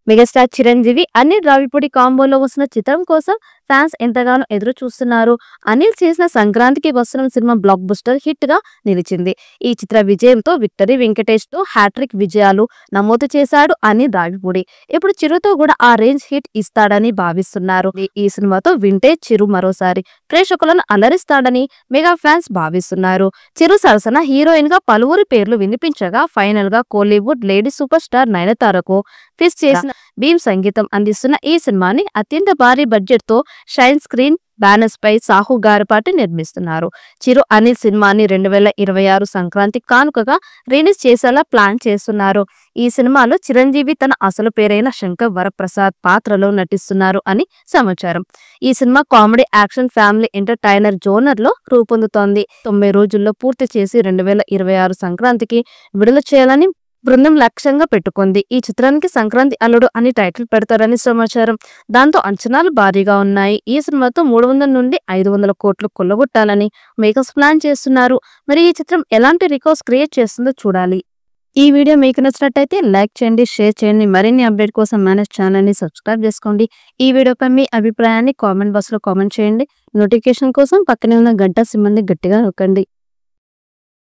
Megastar Chiranjeevi Anil Ravipudi కాంబోలో వస్తున్న చిత్రం కోసం ఫ్యాన్స్ ఎంతగానో ఎదురు చూస్తున్నారు. అనిల్ చేసిన సంక్రాంతికి వస్తున్న సినిమా బ్లాక్ బస్టర్ హిట్ గా నిలిచింది. ఈ చిత్ర విజయంతో విక్టరీ వెంకటేష్ తో హ్యాట్రిక్ విజయాలు నమోదు చేశాడు అనిల్ రావిపూడి. ఇప్పుడు చిరుతో కూడా ఆ రేంజ్ హిట్ ఇస్తాడని భావిస్తున్నారు. ఈ సినిమాతో వింటేజ్ చిరు మరోసారి ప్రేక్షకులను అలరిస్తాడని మెగా ఫ్యాన్స్ భావిస్తున్నారు. చిరు సరసన హీరోయిన్ గా పలువురి పేర్లు వినిపించగా ఫైనల్ గా కోలీవుడ్ లేడీ సూపర్ స్టార్ నయనతారకు ఫిక్స్ చేసిన భీమ్ సంగీతం అందిస్తున్న ఈ సినిమాని అత్యంత భారీ బడ్జెట్ తో షైన్ స్క్రీన్ బ్యానర్స్ పై సాహు గారిపాటి నిర్మిస్తున్నారు. చిరు అనిల్ సినిమాని 2026 సంక్రాంతి కానుకగా రిలీజ్ చేసేలా ప్లాన్ చేస్తున్నారు. ఈ సినిమాలో చిరంజీవి తన అసలు పేరైన శంకర్ వరప్రసాద్ పాత్రలో నటిస్తున్నారు అని సమాచారం. ఈ cinema comedy action family entertainer genre లో రూపొందుతోంది. 90 రోజుల్లో పూర్తి చేసి 2026 సంక్రాంతికి విడుదల చేయాలని బృందం లక్ష్యంగా పెట్టుకుంది. ఈ చిత్రానికి సంక్రాంతి అల్లుడు అని టైటిల్ పెడతారని సమాచారం. దాంతో అంచనాలు భారీగా ఉన్నాయి. ఈ సినిమాతో 300 నుండి 500 కోట్లు కొల్లగొట్టాలని మేకర్స్ ప్లాన్ చేస్తున్నారు. మరి ఈ చిత్రం ఎలాంటి రికార్డ్స్ క్రియేట్ చేస్తుందో చూడాలి. ఈ వీడియో మీకు నచ్చినట్టయితే లైక్ చేయండి, షేర్ చేయండి. మరిన్ని అప్డేట్ కోసం మన ఛానల్ ని సబ్స్క్రైబ్ చేసుకోండి. ఈ వీడియోపై మీ అభిప్రాయాన్ని కామెంట్ బాక్స్ లో కామెంట్ చేయండి. నోటిఫికేషన్ కోసం పక్కనే ఉన్న గంట సింబల్ని గట్టిగా నొక్కండి.